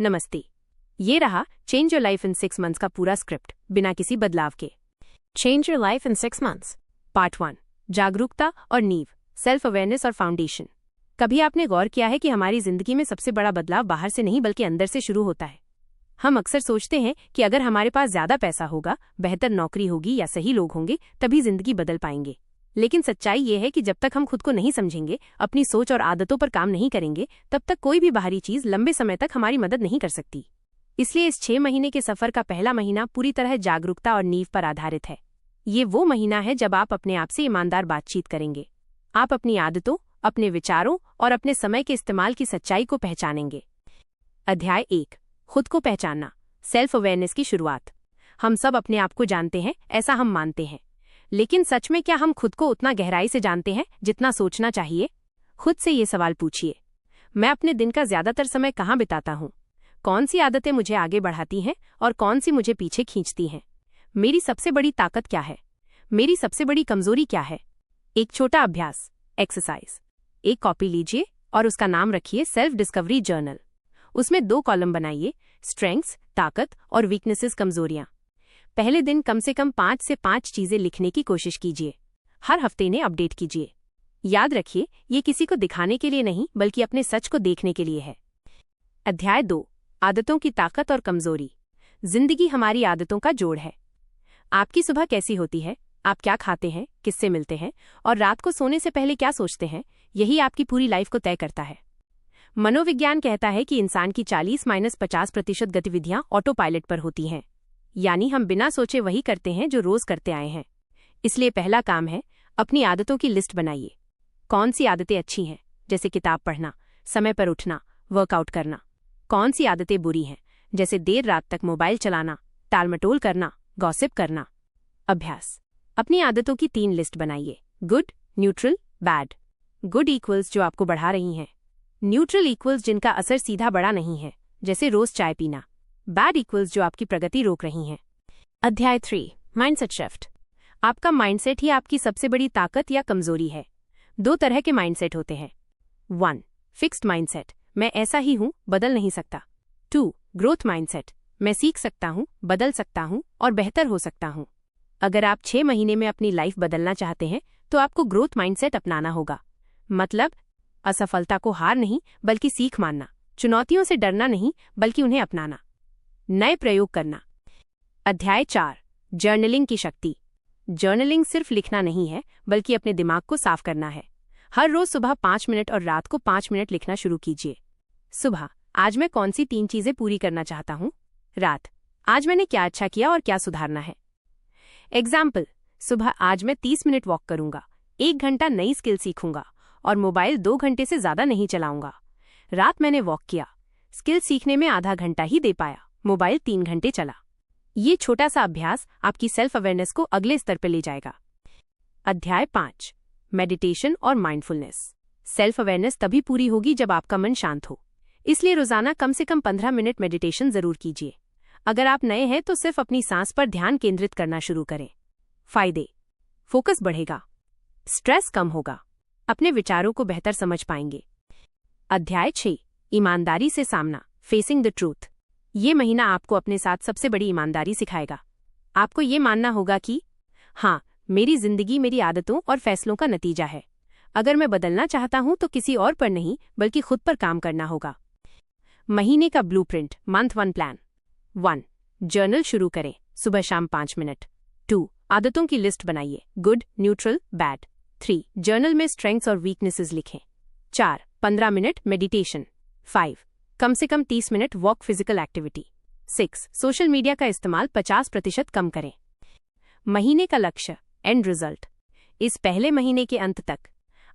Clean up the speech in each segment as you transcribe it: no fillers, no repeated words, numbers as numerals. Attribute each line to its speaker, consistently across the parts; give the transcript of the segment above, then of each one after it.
Speaker 1: नमस्ते। ये रहा change your life in 6 months का पूरा स्क्रिप्ट बिना किसी बदलाव के। Change your life in 6 months. Part 1, जागरूकता और नींव, सेल्फ अवेयरनेस और फाउंडेशन। कभी आपने गौर किया है कि हमारी जिंदगी में सबसे बड़ा बदलाव बाहर से नहीं बल्कि अंदर से शुरू होता है। हम अक्सर सोचते हैं कि अगर हमारे पास ज्यादा पैसा होगा, बेहतर नौकरी होगी या सही लोग होंगे तभी जिंदगी बदल पाएंगे। लेकिन सच्चाई ये है कि जब तक हम खुद को नहीं समझेंगे, अपनी सोच और आदतों पर काम नहीं करेंगे, तब तक कोई भी बाहरी चीज लंबे समय तक हमारी मदद नहीं कर सकती। इसलिए इस 6 महीने के सफर का पहला महीना पूरी तरह जागरूकता और नींव पर आधारित है। ये वो महीना है जब आप अपने आप से ईमानदार बातचीत करेंगे। आप अपनी आदतों, अपने विचारों और अपने समय के इस्तेमाल की सच्चाई को पहचानेंगे। अध्याय 1, खुद को पहचानना, सेल्फ अवेयरनेस की शुरुआत। हम सब अपने आप को जानते हैं, ऐसा हम मानते हैं। लेकिन सच में क्या हम खुद को उतना गहराई से जानते हैं जितना सोचना चाहिए? खुद से ये सवाल पूछिए, मैं अपने दिन का ज्यादातर समय कहाँ बिताता हूँ? कौन सी आदतें मुझे आगे बढ़ाती हैं और कौन सी मुझे पीछे खींचती हैं? मेरी सबसे बड़ी ताकत क्या है? मेरी सबसे बड़ी कमजोरी क्या है? एक छोटा अभ्यास, एक्सरसाइज। एक कॉपी लीजिए और उसका नाम रखिए सेल्फ डिस्कवरी जर्नल। उसमें 2 कॉलम बनाइए, स्ट्रेंथ्स ताकत और वीकनेसेस कमजोरियां। पहले दिन कम से कम 5 से 5 चीजें लिखने की कोशिश कीजिए। हर हफ्ते इन्हें अपडेट कीजिए। याद रखिए, ये किसी को दिखाने के लिए नहीं बल्कि अपने सच को देखने के लिए है। अध्याय 2, आदतों की ताकत और कमजोरी। जिंदगी हमारी आदतों का जोड़ है। आपकी सुबह कैसी होती है, आप क्या खाते हैं, किससे मिलते हैं और रात को सोने से पहले क्या सोचते हैं, यही आपकी पूरी लाइफ को तय करता है। मनोविज्ञान कहता है कि इंसान की 40-50% गतिविधियां ऑटो पायलट पर होती हैं, यानी हम बिना सोचे वही करते हैं जो रोज करते आए हैं। इसलिए पहला काम है, अपनी आदतों की लिस्ट बनाइए। कौन सी आदतें अच्छी हैं, जैसे किताब पढ़ना, समय पर उठना, वर्कआउट करना? कौन सी आदतें बुरी हैं, जैसे देर रात तक मोबाइल चलाना, टालमटोल करना, गॉसिप करना? अभ्यास, अपनी आदतों की 3 लिस्ट बनाइए, good, neutral, bad. Good equals जो आपको बढ़ा रही हैं, न्यूट्रल इक्वल्स जिनका असर सीधा बड़ा नहीं है, जैसे रोज चाय पीना, बैड इक्वल्स जो आपकी प्रगति रोक रही हैं। अध्याय 3, माइंडसेट शिफ्ट। आपका माइंडसेट ही आपकी सबसे बड़ी ताकत या कमजोरी है। 2 तरह के माइंडसेट होते हैं। 1, फिक्स्ड माइंडसेट, मैं ऐसा ही हूं, बदल नहीं सकता। 2, ग्रोथ माइंडसेट, मैं सीख सकता हूं, बदल सकता हूं और बेहतर हो सकता हूं। अगर आप 6 महीने में अपनी लाइफ बदलना चाहते हैं तो आपको ग्रोथ माइंडसेट अपनाना होगा। मतलब असफलता को हार नहीं बल्कि सीख मानना, चुनौतियों से डरना नहीं बल्कि उन्हें अपनाना, नए प्रयोग करना। अध्याय 4, जर्नलिंग की शक्ति। जर्नलिंग सिर्फ लिखना नहीं है बल्कि अपने दिमाग को साफ करना है। हर रोज सुबह 5 मिनट और रात को 5 मिनट लिखना शुरू कीजिए। सुबह, आज मैं कौन सी 3 चीजें पूरी करना चाहता हूँ? रात, आज मैंने क्या अच्छा किया और क्या सुधारना है? एग्जाम्पल, सुबह, आज मैं 30 मिनट वॉक करूंगा, 1 घंटा नई स्किल सीखूंगा और मोबाइल 2 घंटे से ज्यादा नहीं चलाऊंगा। रात मैंने वॉक किया, स्किल सीखने में आधा घंटा ही दे पाया, मोबाइल 3 घंटे चला। ये छोटा सा अभ्यास आपकी सेल्फ अवेयरनेस को अगले स्तर पर ले जाएगा। अध्याय 5, मेडिटेशन और माइंडफुलनेस। सेल्फ अवेयरनेस तभी पूरी होगी जब आपका मन शांत हो। इसलिए रोजाना कम से कम 15 मिनट मेडिटेशन जरूर कीजिए। अगर आप नए हैं तो सिर्फ अपनी सांस पर ध्यान केंद्रित करना शुरू करें। फायदे, फोकस बढ़ेगा, स्ट्रेस कम होगा, अपने विचारों को बेहतर समझ पाएंगे। अध्याय 6, ईमानदारी से सामना, फेसिंग द ट्रूथ। ये महीना आपको अपने साथ सबसे बड़ी ईमानदारी सिखाएगा। आपको ये मानना होगा कि हाँ, मेरी जिंदगी मेरी आदतों और फैसलों का नतीजा है। अगर मैं बदलना चाहता हूं तो किसी और पर नहीं बल्कि खुद पर काम करना होगा। महीने का ब्लूप्रिंट, मंथ 1 प्लान। 1, जर्नल शुरू करें, सुबह शाम 5 मिनट। 2, आदतों की लिस्ट बनाइए, गुड, न्यूट्रल, बैड। 3, जर्नल में स्ट्रेंथ्स और वीकनेसेस लिखें। 4, 15 मिनट मेडिटेशन। 5, कम से कम 30 minute walk, physical activity. 6, social media का इस्तेमाल 50% कम करें। महीने का लक्ष्य, एंड रिजल्ट। इस पहले महीने के अंत तक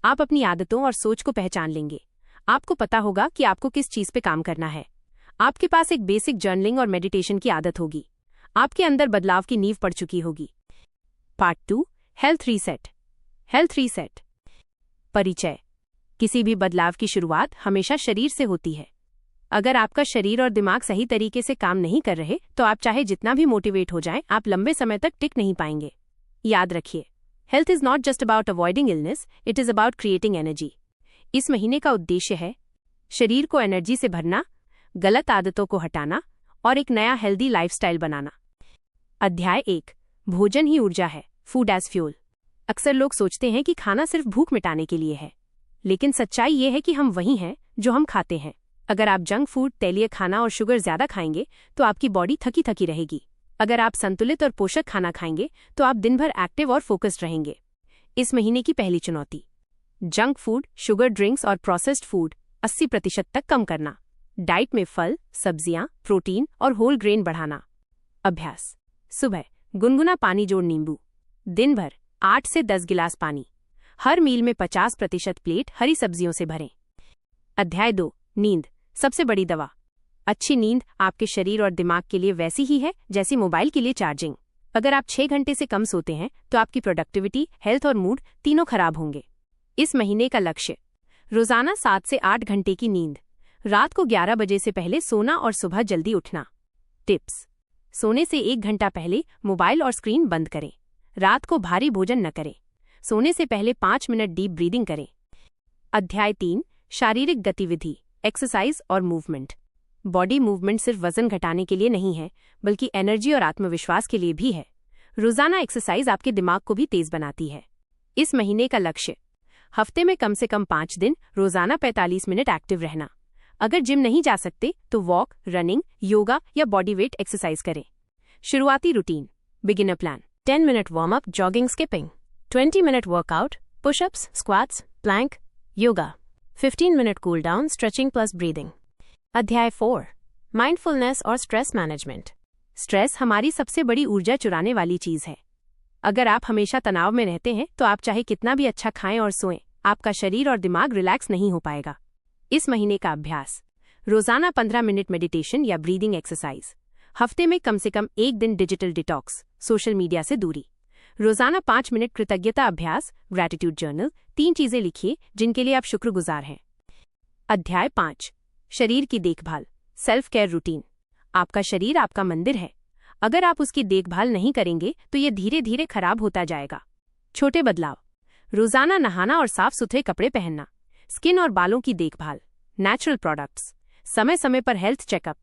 Speaker 1: आप अपनी आदतों और सोच को पहचान लेंगे। आपको पता होगा कि आपको किस चीज पे काम करना है। आपके पास एक बेसिक जर्नलिंग और मेडिटेशन की आदत होगी। आपके अंदर बदलाव की नींव पड़ चुकी होगी। Part 2, health reset. Health reset. परिचय, किसी भी बदलाव की शुरुआत हमेशा शरीर से होती है। अगर आपका शरीर और दिमाग सही तरीके से काम नहीं कर रहे तो आप चाहे जितना भी मोटिवेट हो जाएं, आप लंबे समय तक टिक नहीं पाएंगे। याद रखिए, health is not just about avoiding illness, it is about creating energy. इस महीने का उद्देश्य है शरीर को एनर्जी से भरना, गलत आदतों को हटाना और एक नया हेल्दी लाइफस्टाइल बनाना। अध्याय 1, भोजन ही ऊर्जा है, फूड एज फ्यूल। अक्सर लोग सोचते हैं कि खाना सिर्फ भूख मिटाने के लिए है, लेकिन सच्चाई ये है कि हम वही हैं जो हम खाते हैं। अगर आप जंक फूड, तैलीय खाना और शुगर ज्यादा खाएंगे तो आपकी बॉडी थकी थकी रहेगी। अगर आप संतुलित और पोषक खाना खाएंगे तो आप दिन भर एक्टिव और फोकस्ड रहेंगे। इस महीने की पहली चुनौती, जंक फूड, शुगर ड्रिंक्स और प्रोसेस्ड फूड 80% तक कम करना। डाइट में फल, सब्जियां, प्रोटीन और होल ग्रेन बढ़ाना। अभ्यास, सुबह गुनगुना पानी जोड़ नींबू। दिन भर 8 से 10 गिलास पानी। हर मील में 50% प्लेट हरी सब्जियों से भरें। अध्याय 2, नींद, सबसे बड़ी दवा। अच्छी नींद आपके शरीर और दिमाग के लिए वैसी ही है जैसी मोबाइल के लिए चार्जिंग। अगर आप 6 घंटे से कम सोते हैं तो आपकी प्रोडक्टिविटी, हेल्थ और मूड तीनों खराब होंगे। इस महीने का लक्ष्य, रोजाना 7 से 8 घंटे की नींद। रात को 11 बजे से पहले सोना और सुबह जल्दी उठना। टिप्स, सोने से 1 घंटा पहले मोबाइल और स्क्रीन बंद करें। रात को भारी भोजन न करें। सोने से पहले 5 मिनट डीप ब्रीदिंग करें। अध्याय 3, शारीरिक गतिविधि, एक्सरसाइज और मूवमेंट। बॉडी मूवमेंट सिर्फ वजन घटाने के लिए नहीं है, बल्कि एनर्जी और आत्मविश्वास के लिए भी है। रोजाना एक्सरसाइज आपके दिमाग को भी तेज बनाती है। इस महीने का लक्ष्य, हफ्ते में कम से कम 5 दिन रोजाना 45 मिनट एक्टिव रहना। अगर जिम नहीं जा सकते तो वॉक, रनिंग, योगा या बॉडी वेट एक्सरसाइज करें। शुरुआती routine, beginner plan, 10 minute warm up, jogging, skipping, 20 minute workout, pushups, squats, plank, yoga, 15 minute cool down, stretching plus breathing. अध्याय 4, माइंडफुलनेस और स्ट्रेस मैनेजमेंट। स्ट्रेस हमारी सबसे बड़ी ऊर्जा चुराने वाली चीज है। अगर आप हमेशा तनाव में रहते हैं तो आप चाहे कितना भी अच्छा खाएं और सोएं, आपका शरीर और दिमाग रिलैक्स नहीं हो पाएगा। इस महीने का अभ्यास, रोजाना 15 मिनट मेडिटेशन या ब्रीदिंग एक्सरसाइज। हफ्ते में कम से कम 1 दिन डिजिटल डिटॉक्स, सोशल मीडिया से दूरी। रोजाना 5 मिनट कृतज्ञता अभ्यास, ग्रैटिट्यूड जर्नल। 3 चीजें लिखिए जिनके लिए आप शुक्रगुजार हैं। अध्याय 5, शरीर की देखभाल, सेल्फ केयर रूटीन। आपका शरीर आपका मंदिर है। अगर आप उसकी देखभाल नहीं करेंगे तो यह धीरे धीरे खराब होता जाएगा। छोटे बदलाव, रोजाना नहाना और साफ सुथरे कपड़े पहनना। स्किन और बालों की देखभाल, नेचुरल प्रोडक्ट्स, समय समय पर हेल्थ चेकअप।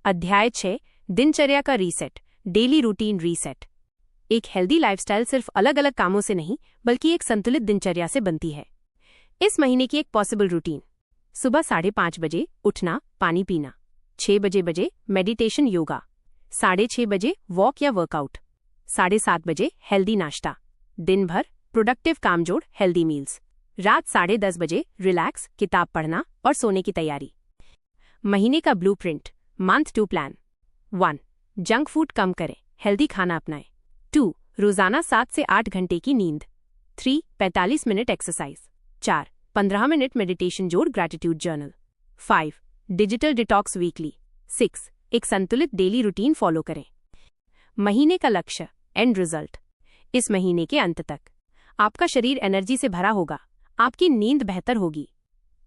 Speaker 1: अध्याय 6, दिनचर्या का रीसेट, डेली रूटीन रीसेट। एक हेल्दी लाइफस्टाइल सिर्फ अलग अलग कामों से नहीं, बल्कि एक संतुलित दिनचर्या से बनती है। इस महीने की एक पॉसिबल रूटीन, सुबह 5:30 बजे उठना, पानी पीना। 6 बजे मेडिटेशन, योगा। 6:30 बजे वॉक या वर्कआउट। 7:30 बजे हेल्दी नाश्ता। दिन भर प्रोडक्टिव काम जोड़, हेल्दी मील्स। रात 10:30 बजे रिलैक्स, किताब पढ़ना और सोने की तैयारी। महीने का blueprint, month 2 plan. 1, junk food कम करें, हेल्दी खाना अपनाएं। 2, रोजाना 7 से 8 घंटे की नींद। 3, 45 मिनट एक्सरसाइज। 4, 15 मिनट मेडिटेशन जोड़, gratitude journal. 5, digital detox weekly. 6, एक संतुलित डेली रूटीन फॉलो करें। महीने का लक्ष्य, एंड रिजल्ट। इस महीने के अंत तक आपका शरीर एनर्जी से भरा होगा, आपकी नींद बेहतर होगी,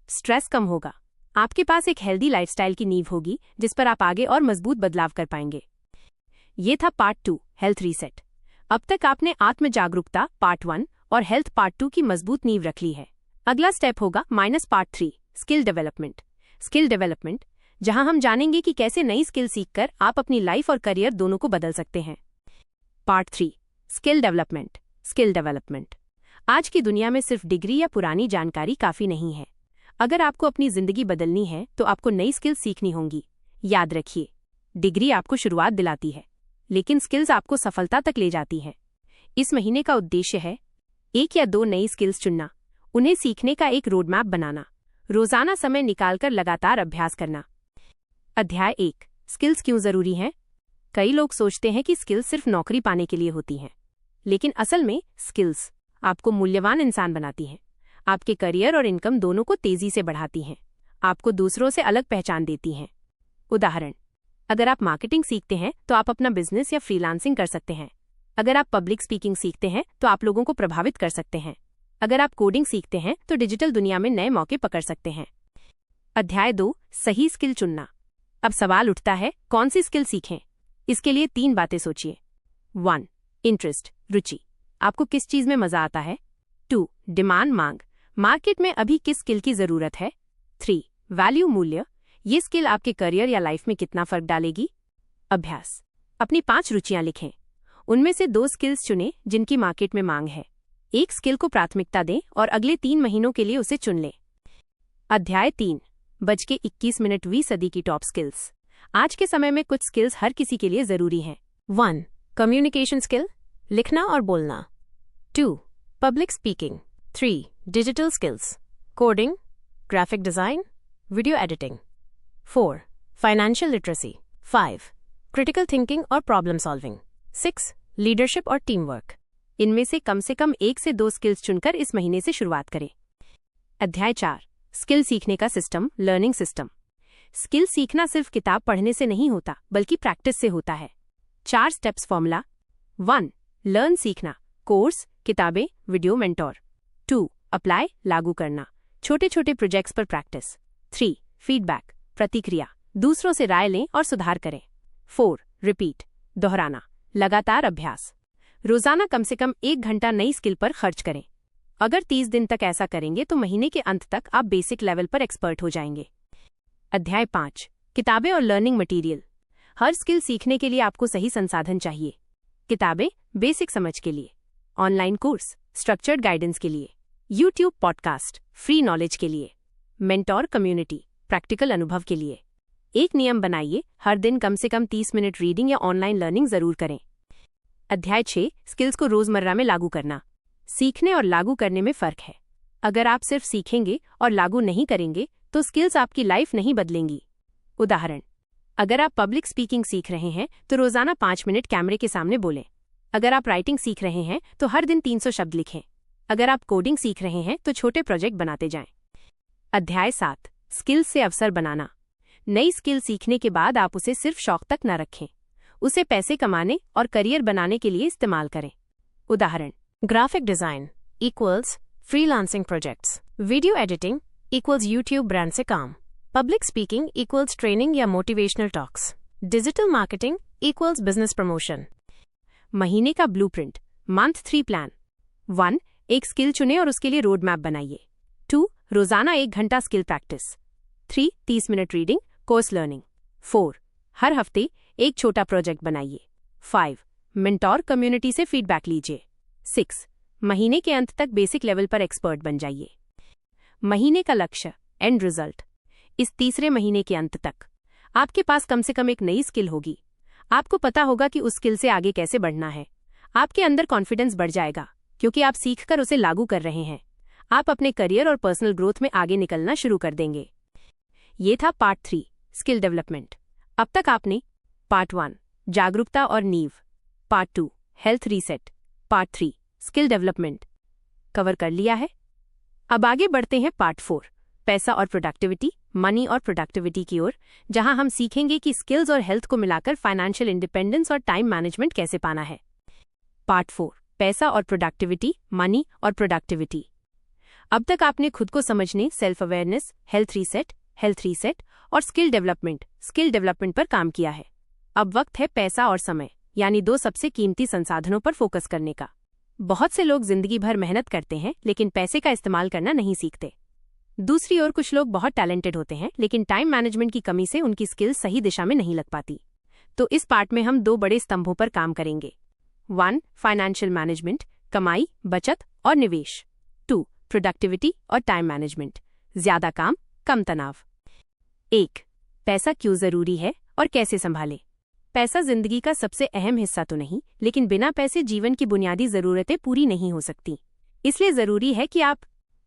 Speaker 1: स्ट्रेस कम होगा, आपके पास एक हेल्दी लाइफस्टाइल की नींव होगी जिस पर आप आगे और मजबूत बदलाव कर पाएंगे। ये था पार्ट 2, हेल्थ रीसेट। अब तक आपने आत्म जागरूकता पार्ट 1 और हेल्थ पार्ट 2 की मजबूत नींव रख ली है। अगला स्टेप होगा part 3, skill development. Skill development, जहां हम जानेंगे कि कैसे नई स्किल सीखकर आप अपनी लाइफ और करियर दोनों को बदल सकते हैं। Part 3, skill development. Skill development, आज की दुनिया में सिर्फ डिग्री या पुरानी जानकारी काफी नहीं है। अगर आपको अपनी जिंदगी बदलनी है तो आपको नई स्किल सीखनी होंगी। याद रखिए, डिग्री आपको शुरुआत दिलाती है, लेकिन स्किल्स आपको सफलता तक ले जाती हैं। इस महीने का उद्देश्य है 1 या 2 नई स्किल्स चुनना, उन्हें सीखने का एक रोडमैप बनाना, रोजाना समय निकालकर लगातार अभ्यास करना। अध्याय 1, स्किल्स क्यों जरूरी हैं? कई लोग सोचते हैं कि स्किल्स सिर्फ नौकरी पाने के लिए होती हैं, लेकिन असल में स्किल्स आपको मूल्यवान इंसान बनाती हैं, आपके करियर और इनकम दोनों को तेजी से बढ़ाती हैं, आपको दूसरों से अलग पहचान देती हैं। उदाहरण, अगर आप मार्केटिंग सीखते हैं तो आप अपना बिजनेस या फ्रीलांसिंग कर सकते हैं। अगर आप पब्लिक स्पीकिंग सीखते हैं तो आप लोगों को प्रभावित कर सकते हैं। अगर आप कोडिंग सीखते हैं तो डिजिटल दुनिया में नए मौके पकड़ सकते हैं। अध्याय 2, सही स्किल चुनना। अब सवाल उठता है, कौन सी स्किल सीखें? इसके लिए 3 बातें सोचिए। 1, इंटरेस्ट, रुचि, आपको किस चीज में मजा आता है। 2, डिमांड, मांग, मार्केट में अभी किस स्किल की जरूरत है। 3, वैल्यू, मूल्य, ये स्किल आपके करियर या लाइफ में कितना फर्क डालेगी? अभ्यास। अपनी 5 रुचियां लिखें। उनमें से 2 स्किल्स चुनें जिनकी मार्केट में मांग है। एक स्किल को प्राथमिकता दें और अगले 3 महीनों के लिए उसे चुन लें। अध्याय 3 21:21 वीं सदी की टॉप स्किल्स। आज के समय में कुछ स्किल्स हर किसी के लिए जरूरी हैं। 1. कम्युनिकेशन स्किल, लिखना और बोलना। 2. Public speaking. 3. Digital skills, coding, graphic design, video editing. 4. Financial literacy. 5. Critical thinking और प्रॉब्लम सॉल्विंग। 6. लीडरशिप और टीम वर्क। इनमें से कम 1 से 2 स्किल्स चुनकर इस महीने से शुरुआत करें। अध्याय 4 स्किल सीखने का सिस्टम, लर्निंग सिस्टम। स्किल सीखना सिर्फ किताब पढ़ने से नहीं होता, बल्कि प्रैक्टिस से होता है। 4 स्टेप्स फॉर्मूला। 1. लर्न सीखना, कोर्स, किताबें, वीडियो, मेंटोर। 2. अप्लाई, लागू करना, छोटे छोटे प्रोजेक्ट्स पर प्रैक्टिस। 3. फीडबैक, प्रतिक्रिया, दूसरों से राय लें और सुधार करें। 4. रिपीट, दोहराना, लगातार अभ्यास। रोजाना कम से कम 1 घंटा नई स्किल पर खर्च करें। अगर 30 दिन तक ऐसा करेंगे तो महीने के अंत तक आप बेसिक लेवल पर एक्सपर्ट हो जाएंगे। अध्याय 5 किताबें और लर्निंग मटेरियल। हर स्किल सीखने के लिए आपको सही संसाधन चाहिए। किताबें बेसिक समझ के लिए, ऑनलाइन कोर्स स्ट्रक्चर्ड गाइडेंस के लिए, यूट्यूब पॉडकास्ट फ्री नॉलेज के लिए, मेंटोर कम्युनिटी प्रैक्टिकल अनुभव के लिए। एक नियम बनाइए, हर दिन कम से कम 30 मिनट रीडिंग या ऑनलाइन लर्निंग जरूर करें। अध्याय 6 स्किल्स को रोजमर्रा में लागू करना। सीखने और लागू करने में फर्क है। अगर आप सिर्फ सीखेंगे और लागू नहीं करेंगे तो स्किल्स आपकी लाइफ नहीं बदलेंगी। उदाहरण, अगर आप पब्लिक स्पीकिंग सीख रहे हैं तो रोजाना 5 मिनट कैमरे के सामने बोलें। अगर आप राइटिंग सीख रहे हैं तो हर दिन 300 शब्द लिखें। अगर आप कोडिंग सीख रहे हैं तो छोटे प्रोजेक्ट बनाते जाएं। अध्याय 7 स्किल्स से अवसर बनाना। नई स्किल सीखने के बाद आप उसे सिर्फ शौक तक न रखें, उसे पैसे कमाने और करियर बनाने के लिए इस्तेमाल करें। उदाहरण, graphic design equals freelancing projects, video editing equals YouTube brand से काम, पब्लिक स्पीकिंग इक्वल्स ट्रेनिंग या motivational talks, digital marketing equals business promotion. महीने का ब्लूप्रिंट, मंथ 3 प्लान। 1. एक स्किल चुनें और उसके लिए रोड मैप बनाइए। 2. रोजाना 1 घंटा skill practice. 3. 30 minute reading, course learning. 4. हर हफ्ते एक छोटा प्रोजेक्ट बनाइए। 5. मेंटोर कम्युनिटी से फीडबैक लीजिए। 6. महीने के अंत तक बेसिक लेवल पर एक्सपर्ट बन जाइए। महीने का लक्ष्य, एंड रिजल्ट। इस तीसरे महीने के अंत तक आपके पास कम से कम एक नई स्किल होगी। आपको पता होगा कि उस स्किल से आगे कैसे बढ़ना है। आपके अंदर कॉन्फिडेंस बढ़ जाएगा क्योंकि आप सीखकर उसे लागू कर रहे हैं। आप अपने करियर और पर्सनल ग्रोथ में आगे निकलना शुरू कर देंगे। ये था पार्ट 3 स्किल डेवलपमेंट। अब तक आपने पार्ट 1 जागरूकता और नींव, part 2 health reset, part 3 skill development cover कर लिया है। अब आगे बढ़ते हैं पार्ट 4 पैसा और प्रोडक्टिविटी, मनी और प्रोडक्टिविटी की ओर, जहां हम सीखेंगे कि स्किल्स और हेल्थ को मिलाकर फाइनेंशियल इंडिपेंडेंस और टाइम मैनेजमेंट कैसे पाना है। पार्ट 4 पैसा और प्रोडक्टिविटी, मनी और प्रोडक्टिविटी। अब तक आपने खुद को समझने, सेल्फ अवेयरनेस, हेल्थ रीसेट और स्किल डेवलपमेंट पर काम किया है। अब वक्त है पैसा और समय, यानी 2 सबसे कीमती संसाधनों पर फोकस करने का। बहुत से लोग जिंदगी भर मेहनत करते हैं लेकिन पैसे का इस्तेमाल करना नहीं सीखते। दूसरी ओर कुछ लोग बहुत टैलेंटेड होते हैं लेकिन टाइम मैनेजमेंट की कमी से उनकी स्किल सही दिशा में नहीं लग पाती। तो इस पार्ट में हम 2 बड़े स्तंभों पर काम करेंगे। 1. फाइनेंशियल मैनेजमेंट, कमाई, बचत और निवेश। 2. प्रोडक्टिविटी और टाइम मैनेजमेंट, ज्यादा काम, कम तनाव। 1. पैसा क्यों जरूरी है और कैसे संभालें। पैसा जिंदगी का सबसे अहम हिस्सा तो नहीं, लेकिन बिना पैसे जीवन की बुनियादी जरूरतें पूरी नहीं हो सकती। इसलिए जरूरी है कि आप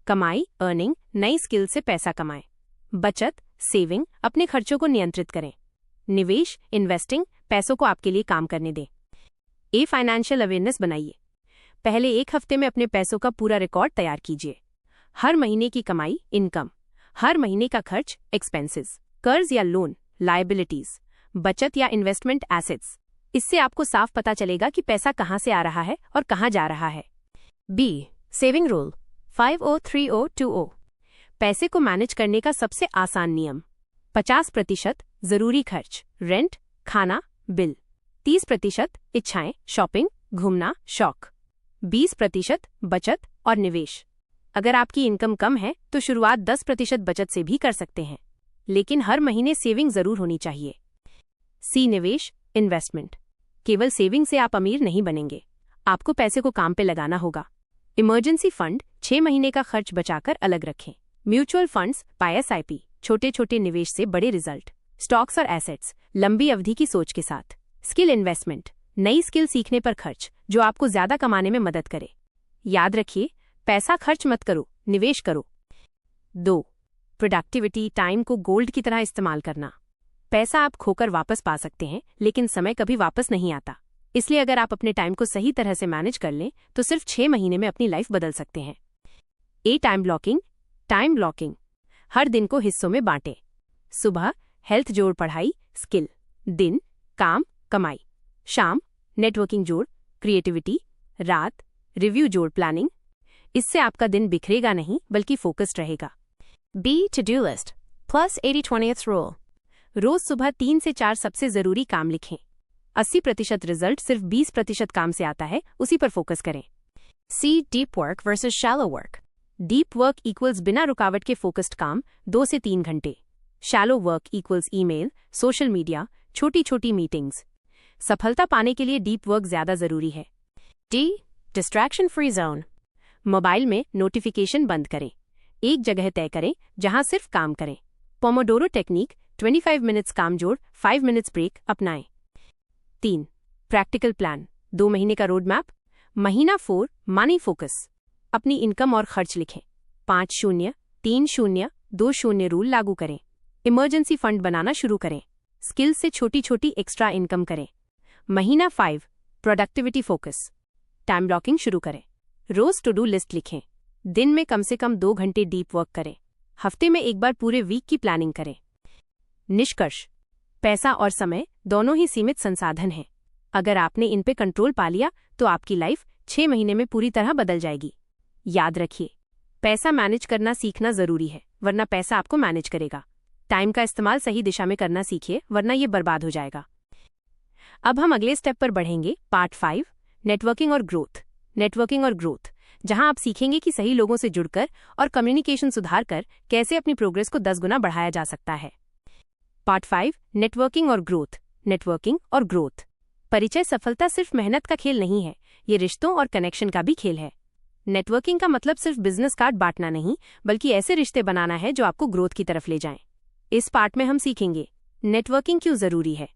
Speaker 1: कमाई, अर्निंग, नई स्किल से पैसा कमाएं। बचत, सेविंग, अपने खर्चों को नियंत्रित करें। निवेश, इन्वेस्टिंग, पैसों को आपके लिए काम करने दें। फाइनेंशियल अवेयरनेस बनाइए। पहले 1 हफ्ते में अपने पैसों का पूरा रिकॉर्ड तैयार कीजिए। हर महीने की कमाई, इनकम, हर महीने का खर्च, एक्सपेंसेस, कर्ज या लोन, लायबिलिटीज, बचत या इन्वेस्टमेंट एसेट्स। इससे आपको साफ पता चलेगा कि पैसा कहां से आ रहा है और कहां जा रहा है। बी. Saving rule 50-30-20। पैसे को मैनेज करने का सबसे आसान नियम। 50% जरूरी खर्च, रेंट, खाना, बिल। 30% इच्छाएं, शॉपिंग, घूमना, शौक। 20% बचत और निवेश। अगर आपकी इनकम कम है तो शुरुआत 10% बचत से भी कर सकते हैं। लेकिन हर महीने सेविंग जरूर होनी चाहिए। सी निवेश, इन्वेस्टमेंट। केवल सेविंग से आप अमीर नहीं बनेंगे, आपको पैसे को काम पे लगाना होगा। इमरजेंसी फंड 6 महीने का खर्च बचाकर अलग रखें। म्यूचुअल फंड्स, SIP, छोटे छोटे निवेश से बड़े रिजल्ट। स्टॉक्स और एसेट्स, लंबी अवधि की सोच के साथ। स्किल इन्वेस्टमेंट, नई स्किल सीखने पर खर्च जो आपको ज्यादा कमाने में मदद करे। याद रखिए, पैसा खर्च मत करो, निवेश करो। 2. प्रोडक्टिविटी, टाइम को गोल्ड की तरह इस्तेमाल करना। पैसा आप खोकर वापस पा सकते हैं, लेकिन समय कभी वापस नहीं आता। इसलिए अगर आप अपने टाइम को सही तरह से मैनेज कर लें तो सिर्फ 6 महीने में अपनी लाइफ बदल सकते हैं। Time blocking. टाइम ब्लॉकिंग, हर दिन को हिस्सों में बांटें। सुबह हेल्थ जोड़ पढ़ाई, स्किल। दिन काम, कमाई। शाम नेटवर्किंग जोड़, क्रिएटिविटी। रात रिव्यू जोड़, प्लानिंग। इससे आपका दिन बिखरेगा नहीं बल्कि फोकस्ड रहेगा। To do list plus 80-20 rule. रोज सुबह 3 से 4 सबसे जरूरी काम लिखें। 80% रिजल्ट सिर्फ 20% काम से आता है, उसी पर फोकस करें। C deep work versus shallow work. Deep work equals बिना रुकावट के फोकस्ड काम 2 से 3 घंटे। Shallow work equals email, social media, छोटी छोटी मीटिंग्स। सफलता पाने के लिए डीप वर्क ज्यादा जरूरी है। Distraction free zone. मोबाइल में नोटिफिकेशन बंद करें। एक जगह तय करें जहां सिर्फ काम करें। पोमोडोरो टेक्निक, 25 मिनट्स काम जोड़, 5 मिनट्स ब्रेक अपनाएं। 3. प्रैक्टिकल प्लान, 2 महीने का रोड मैप। महीना 4, मनी फोकस। अपनी इनकम और खर्च लिखें। 5-0, 3-0, 2-0 रूल लागू करें। इमरजेंसी फंड बनाना शुरू करें। स्किल से छोटी छोटी एक्स्ट्रा इनकम करें। महीना 5, प्रोडक्टिविटी फोकस। टाइम ब्लॉकिंग शुरू करें। रोज टू डू लिस्ट लिखें। दिन में कम से कम 2 घंटे डीप वर्क करें। हफ्ते में एक बार पूरे वीक की प्लानिंग करें। निष्कर्ष, पैसा और समय दोनों ही सीमित संसाधन हैं। अगर आपने इन पे कंट्रोल पा लिया तो आपकी लाइफ 6 महीने में पूरी तरह बदल जाएगी। याद रखिए, पैसा मैनेज करना सीखना जरूरी है, वरना पैसा आपको मैनेज करेगा। टाइम का इस्तेमाल सही दिशा में करना सीखिए, वरना ये बर्बाद हो जाएगा। अब हम अगले स्टेप पर बढ़ेंगे, पार्ट 5, नेटवर्किंग और ग्रोथ। नेटवर्किंग और ग्रोथ, जहां आप सीखेंगे कि सही लोगों से जुड़कर और कम्युनिकेशन सुधार कर कैसे अपनी प्रोग्रेस को 10 गुना बढ़ाया जा सकता है। पार्ट 5, नेटवर्किंग और ग्रोथ। नेटवर्किंग और ग्रोथ। परिचय सफलता सिर्फ मेहनत का खेल नहीं है, ये रिश्तों और कनेक्शन का भी खेल है। नेटवर्किंग का मतलब सिर्फ बिजनेस कार्ड बांटना नहीं, बल्कि ऐसे रिश्ते बनाना है जो आपको ग्रोथ की तरफ ले जाएं। इस पार्ट में हम सीखेंगे नेटवर्किंग क्यों जरूरी है,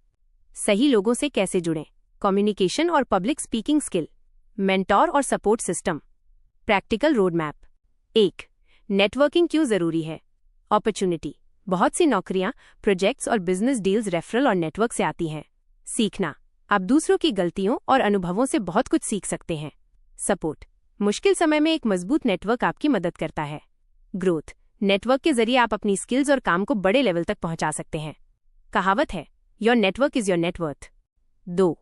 Speaker 1: सही लोगों से कैसे जुड़ें, कम्युनिकेशन और पब्लिक स्पीकिंग स्किल, मेंटोर और support system, practical road map. 1. Networking क्यों जरूरी है। अपॉर्चुनिटी, बहुत सी नौकरियां, प्रोजेक्ट्स और बिजनेस डील्स रेफरल और नेटवर्क से आती हैं। सीखना, आप दूसरों की गलतियों और अनुभवों से बहुत कुछ सीख सकते हैं। सपोर्ट, मुश्किल समय में एक मजबूत नेटवर्क आपकी मदद करता है। ग्रोथ, नेटवर्क के जरिए आप अपनी स्किल्स और काम को बड़े लेवल तक पहुंचा सकते हैं। कहावत है, your network is your net worth. 2.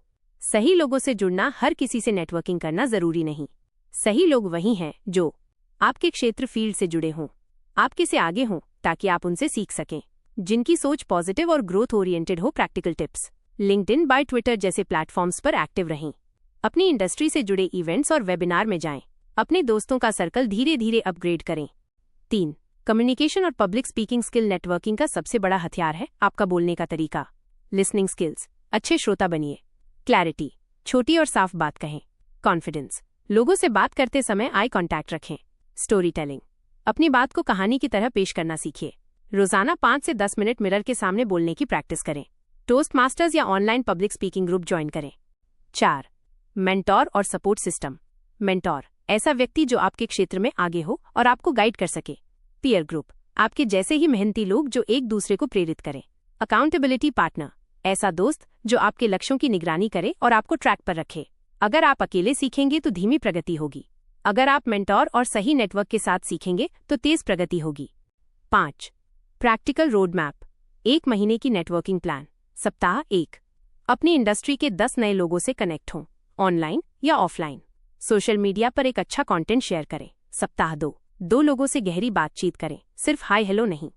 Speaker 1: सही लोगों से जुड़ना, हर किसी से नेटवर्किंग करना जरूरी नहीं। सही लोग वही हैं जो आपके क्षेत्र फील्ड से जुड़े हों, आपके से आगे हों, ताकि आप उनसे सीख सकें, जिनकी सोच पॉजिटिव और ग्रोथ ओरिएंटेड हो। प्रैक्टिकल टिप्स, लिंक्डइन बाय ट्विटर जैसे प्लेटफॉर्म्स पर एक्टिव रहें। अपनी इंडस्ट्री से जुड़े इवेंट्स और वेबिनार में जाएं। अपने दोस्तों का सर्कल धीरे धीरे अपग्रेड करें। 3. कम्युनिकेशन और पब्लिक स्पीकिंग स्किल, नेटवर्किंग का सबसे बड़ा हथियार है आपका बोलने का तरीका। लिसनिंग स्किल्स, अच्छे श्रोता बनिए। क्लैरिटी, छोटी और साफ बात कहें। कॉन्फिडेंस, लोगों से बात करते समय आई कांटेक्ट रखें। स्टोरी टेलिंग, अपनी बात को कहानी की तरह पेश करना सीखिए। रोजाना 5 से 10 मिनट मिरर के सामने बोलने की प्रैक्टिस करें। टोस्ट मास्टर्स या online public speaking group join करें। 4. मेंटोर और सपोर्ट सिस्टम। मेंटोर, ऐसा व्यक्ति जो आपके क्षेत्र में आगे हो और आपको गाइड कर सके। पीयर ग्रुप, आपके जैसे ही मेहनती लोग जो एक दूसरे को प्रेरित करें। अकाउंटेबिलिटी पार्टनर, ऐसा दोस्त जो आपके लक्ष्यों की निगरानी करे और आपको ट्रैक पर रखे। अगर आप अकेले सीखेंगे तो धीमी प्रगति होगी, अगर आप मेंटोर और सही नेटवर्क के साथ सीखेंगे तो तेज प्रगति होगी। 5. प्रैक्टिकल रोड मैप, 1 महीने की नेटवर्किंग प्लान। सप्ताह 1, अपनी इंडस्ट्री के 10 नए लोगों से कनेक्ट हों, ऑनलाइन या ऑफलाइन। सोशल मीडिया पर एक अच्छा कंटेंट शेयर करें। सप्ताह 2 लोगों से गहरी बातचीत करें, सिर्फ हाय हेलो नहीं।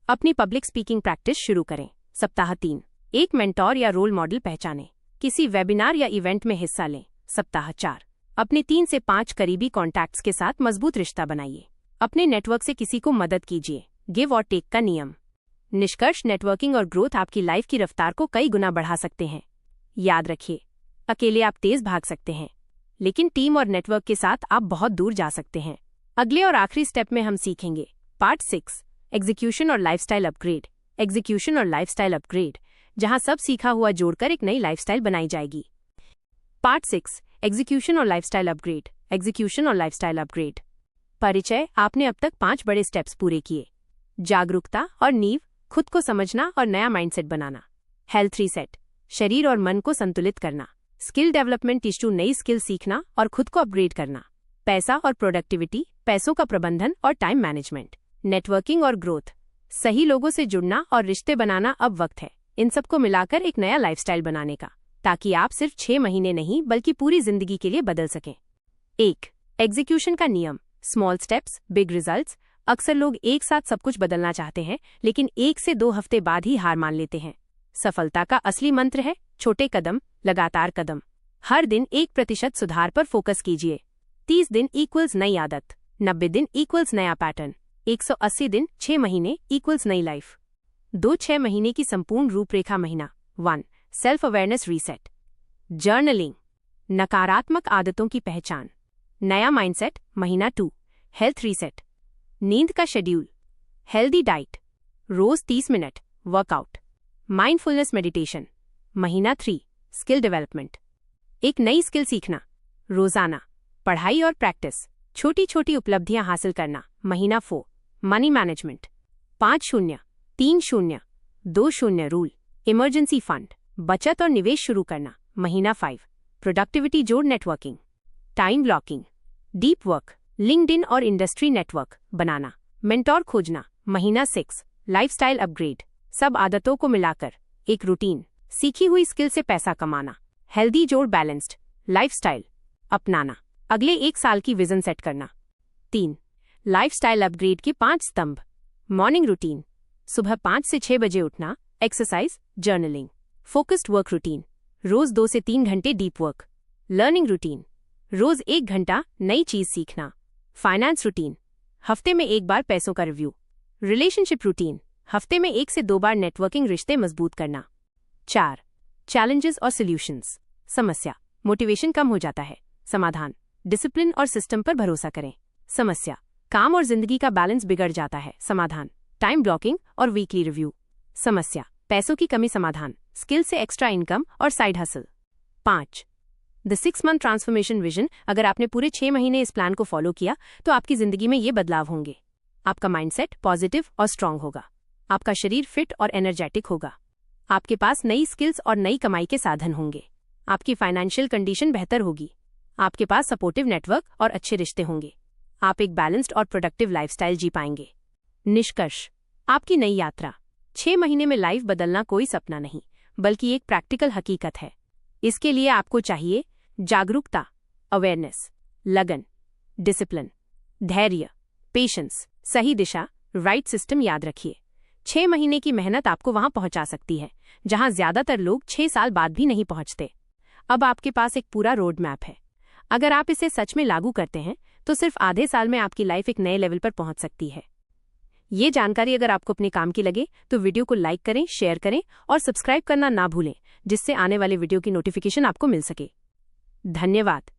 Speaker 1: अपनी पब्लिक स्पीकिंग प्रैक्टिस शुरू करें। सप्ताह 3, एक मेंटोर या रोल मॉडल पहचानें, किसी वेबिनार या इवेंट में हिस्सा लें। सप्ताह 4, अपने 3 से 5 करीबी कॉन्टैक्ट्स के साथ मजबूत रिश्ता बनाइए। अपने नेटवर्क से किसी को मदद कीजिए, गिव और टेक का नियम। निष्कर्ष, नेटवर्किंग और ग्रोथ आपकी लाइफ की रफ्तार को कई गुना बढ़ा सकते हैं। याद रखिए, अकेले आप तेज भाग सकते हैं, लेकिन टीम और नेटवर्क के साथ आप बहुत दूर जा सकते हैं। अगले और आखिरी स्टेप में हम सीखेंगे पार्ट 6, एग्जीक्यूशन और लाइफस्टाइल अपग्रेड। एग्जीक्यूशन और लाइफस्टाइल अपग्रेड, जहां सब सीखा हुआ जोड़कर एक नई लाइफस्टाइल बनाई जाएगी। पार्ट 6, एग्जीक्यूशन और लाइफस्टाइल अपग्रेड। एग्जीक्यूशन और लाइफस्टाइल अपग्रेड। परिचय, आपने अब तक 5 बड़े स्टेप्स पूरे किए। जागरूकता और नींव, खुद को समझना और नया माइंडसेट बनाना। हेल्थ रीसेट, शरीर और मन को संतुलित करना। स्किल डेवलपमेंट, टिश्यू, नई स्किल सीखना और खुद को अपग्रेड करना। पैसा और प्रोडक्टिविटी, पैसों का प्रबंधन और टाइम मैनेजमेंट। नेटवर्किंग और ग्रोथ, सही लोगों से जुड़ना और रिश्ते बनाना अब वक्त है इन सबको मिलाकर एक नया लाइफस्टाइल बनाने का, ताकि आप सिर्फ 6 महीने नहीं बल्कि पूरी जिंदगी के लिए बदल सकें। 1. एग्जीक्यूशन का नियम, स्मॉल स्टेप्स बिग रिजल्ट्स। अक्सर लोग एक साथ सब कुछ बदलना चाहते हैं, लेकिन 1 से 2 हफ्ते बाद ही हार मान लेते हैं। सफलता का असली मंत्र है छोटे कदम, लगातार कदम। हर दिन 1% सुधार पर फोकस कीजिए। 30 दिन इक्वल्स नई आदत, 90 दिन इक्वल्स नया पैटर्न, 180 दिन 6 महीने इक्वल्स नई लाइफ। 2-6 महीने की संपूर्ण रूपरेखा। महीना 1, सेल्फ अवेयरनेस रीसेट। जर्नलिंग, नकारात्मक आदतों की पहचान। नया माइंडसेट। महीना 2, हेल्थ रीसेट। नींद का शेड्यूल, हेल्दी डाइट, रोज 30 मिनट वर्कआउट, माइंडफुलनेस मेडिटेशन। महीना 3, स्किल डेवलपमेंट, एक नई स्किल सीखना, रोजाना पढ़ाई और प्रैक्टिस, छोटी छोटी उपलब्धियां हासिल करना। महीना 4, money management, 5-0-3-0-2-0 rule, emergency fund, बचत और निवेश शुरू करना। महीना 5, प्रोडक्टिविटी जोड़, networking, time blocking, deep work, LinkedIn और इंडस्ट्री नेटवर्क बनाना, मेंटोर खोजना। महीना 6, लाइफस्टाइल अपग्रेड, सब आदतों को मिलाकर एक रूटीन, सीखी हुई स्किल से पैसा कमाना, हेल्दी जोड़, बैलेंस्ड लाइफस्टाइल अपनाना। अगले 1 साल की विजन सेट करना। 3. लाइफस्टाइल अपग्रेड के 5 स्तंभ। मॉर्निंग रूटीन, सुबह 5 से 6 बजे उठना, exercise, journaling, focused work routine, रोज 2 से 3 घंटे डीप वर्क। लर्निंग रूटीन, रोज 1 घंटा नई चीज सीखना। फाइनेंस रूटीन, हफ्ते में 1 बार पैसों का रिव्यू। रिलेशनशिप रूटीन, हफ्ते में 1 से 2 बार नेटवर्किंग, रिश्ते मजबूत करना। 4. चैलेंजेस और सॉल्यूशंस। समस्या, मोटिवेशन कम हो जाता है। समाधान, डिसिप्लिन और सिस्टम पर भरोसा करें। समस्या, काम और जिंदगी का बैलेंस बिगड़ जाता है। समाधान, टाइम ब्लॉकिंग और वीकली रिव्यू। समस्या, पैसों की कमी। समाधान, स्किल से एक्स्ट्रा इनकम और side hustle. 5. The 6 month transformation vision. अगर आपने पूरे 6 महीने इस प्लान को फॉलो किया तो आपकी जिंदगी में ये बदलाव होंगे। आपका माइंडसेट पॉजिटिव और स्ट्रांग होगा, आपका शरीर फिट और एनर्जेटिक होगा, आपके पास नई स्किल्स और नई कमाई के साधन होंगे, आपकी फाइनेंशियल कंडीशन बेहतर होगी, आपके पास सपोर्टिव नेटवर्क और अच्छे रिश्ते होंगे, आप एक बैलेंस्ड और प्रोडक्टिव लाइफस्टाइल जी पाएंगे। निष्कर्ष, आपकी नई यात्रा 6 महीने में लाइफ बदलना कोई सपना नहीं, बल्कि एक प्रैक्टिकल हकीकत है। इसके लिए आपको चाहिए जागरूकता, अवेयरनेस, लगन, डिसिप्लिन, धैर्य, पेशेंस, सही दिशा, राइट सिस्टम। याद रखिए, 6 महीने की मेहनत आपको वहां पहुंचा सकती है जहां ज्यादातर लोग 6 साल बाद भी नहीं पहुंचते। अब आपके पास एक पूरा रोड मैप है। अगर आप इसे सच में लागू करते हैं तो सिर्फ आधे साल में आपकी लाइफ एक नए लेवल पर पहुंच सकती है। ये जानकारी अगर आपको अपने काम की लगे तो वीडियो को लाइक करें, शेयर करें और सब्सक्राइब करना ना भूलें, जिससे आने वाले वीडियो की नोटिफिकेशन आपको मिल सके। धन्यवाद।